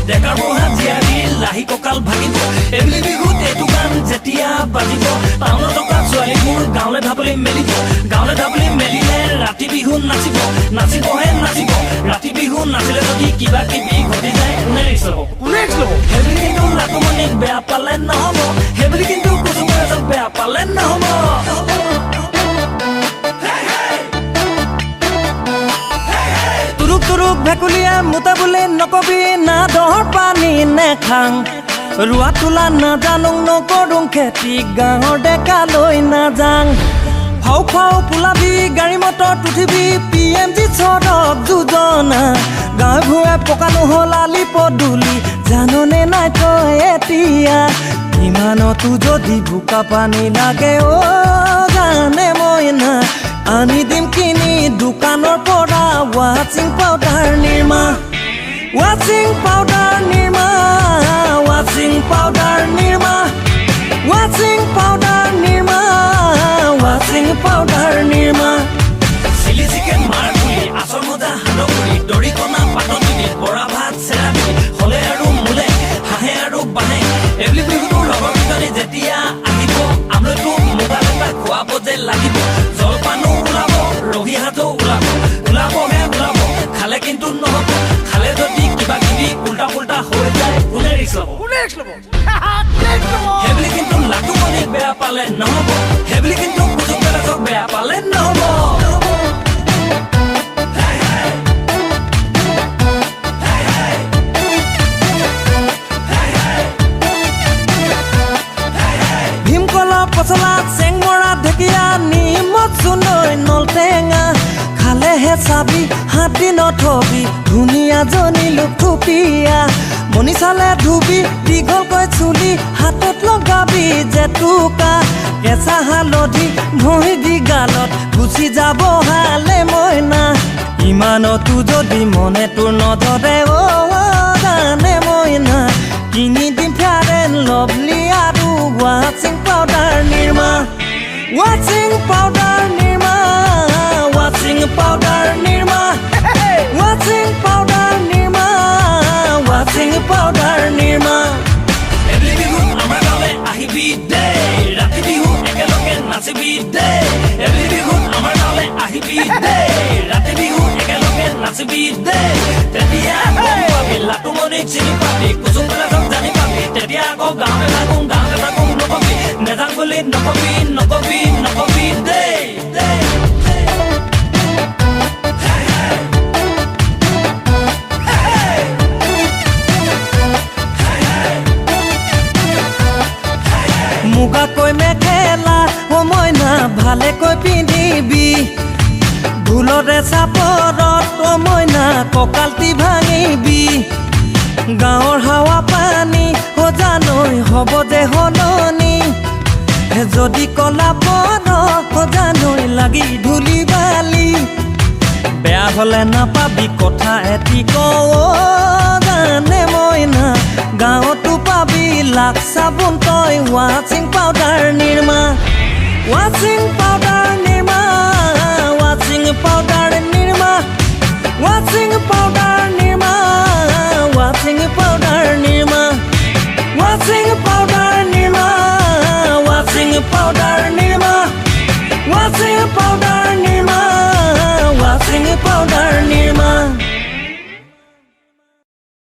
ডেকাৰ বুঢ়া জীয়াৰী লাহি কঁকাল ভাগিব এইবুলি বিহুত এইটো গান যেতিয়া বাজিব টাউনত থকা ছোৱালীবোৰ গাঁৱলৈ ঢাপলি মেলিব গাঁৱলৈ ঢাপলি মেলিলে ৰাতি বিহু নাচিব নাচিবহে নাচিব ৰাতি বিহু নাচিলে যদি কিবা কিবি ঘটি যায় কোনে ৰিক্স ল'ব সেইবুলি কিন্তু লাটুমণিক বেয়া পালে নহ'ব সেইবুলি কিন্তু কুচুমৰাজক বেয়া পালে নহ'ব তুৰুক ভেকুলীয়া মোটা বুলি নকবি না দহৰ পানী নেখাং ৰোৱা তোলা নাজানো নকৰোঁ খেতি গাঁৱৰ ডেকালৈ নাযাং ফাও পোলাবি গাড়ী মটৰ উঠিবি PMG চৰক যোজনা গাঁৱে ভূঞে পকা নহ'ল আলি পদূলি জাননে নাই তই এতিয়া ইমানতো যদি বোকা পানী লাগে জানে মই না আনি দিম কিনি দোকানৰ পৰা ৱাচিং পাউডাৰ নিৰ্মা ৱাচিং পাউডাৰ নিৰ্মা ৱাচিং পাউডাৰ নিৰ্মা ৱাচিং পাউডাৰ নিৰ্মা ৱাচিং পাউডাৰ নিৰ্মা চিলি চিকেন মাৰ পুলি আচল মজা হালগুৰি দৰিকণা পাতত দিবি বৰা ভাত চেৰা দিবি হলে আৰু মোলে হাঁহে আৰু বাঁহে এইবুলি বিহুটোৰ লগৰ কেইজনী যেতিয়া আহিব আমলৈতো মোবাইল এটা খুৱাব যে লাগিব জলপানো ওলাব ৰহি হাতো ওলাবহে ওলাব খালে কিন্তু নহ'ব খালে যদি কিবা কিবি উল্টা পুল্টা হৈ যায় কোনে ৰিক্স ল'ব সেইবুলি কিন্তু লাটুমণিক বেয়া পালে নহ'ব সেইবুলি কিন্তু কুচুমৰাজক বেয়া পালে নহ'ব ভীমকলৰ পচলা চেংমৰা ঢেকীয়া নিমখ চুনৈ নলটেঙা খালেহে চাবি হাতী নথবি ধুনীয়া জনী লুথুপিয়া মনি চালে ধুবি দীঘলকৈ চুলি হাতত লগাবি জেতুকা কেঁচা হালধি ঘঁহি দি গালত গুচি যাব হালে মইনা ইমানতো যদি মনে তোৰ নধৰে জানে মইনা কিনি দিম ফেয়াৰ এণ্ড লভলি আৰু ৱাচিং পাউডাৰ নিৰ্মা ৱাচিং পাউডাৰ নিৰ্মা ৱাচিং পাউডাৰ নিৰ্মা ৱাচিং পাউডাৰ নিৰ্মা ৱাচিং পাউডাৰ নিৰ্মা এইবুলি বিহুত আমাৰ গাঁৱলৈ আহিবি দেই ৰাতি বিহু একেলগে নাচিবি দেই এইবুলি বিহুত আমাৰ গাঁৱলৈ আহিবি দেই ৰাতি বিহু একেলগে নাচিবি দেই তেতিয়া গম পাবি লাটুমণিক চিনি পাবি কুচুমৰাজক জানি পাবি তেতিয়া আকৌ গাঁৱে থাকোঁ নকবি নেজাং বুলি নকবি দেই মুগাকৈ মেখেলা মইনা ভালেকৈ পিন্ধিবি ঢোলৰে চাপৰত মইনা কঁকালটি ভাঙিবি গাঁৱৰ হাৱা পানী জানৈ হ'ব যে সলনি যদি কলা পদ জানৈ লাগি ধূলি বালি বেয়া হলে নাপাবি কথা এটি জানে মইনা গাঁৱতো পাবি লাখ চাবোন তই ৱাচিং পাউডাৰ নিৰ্মা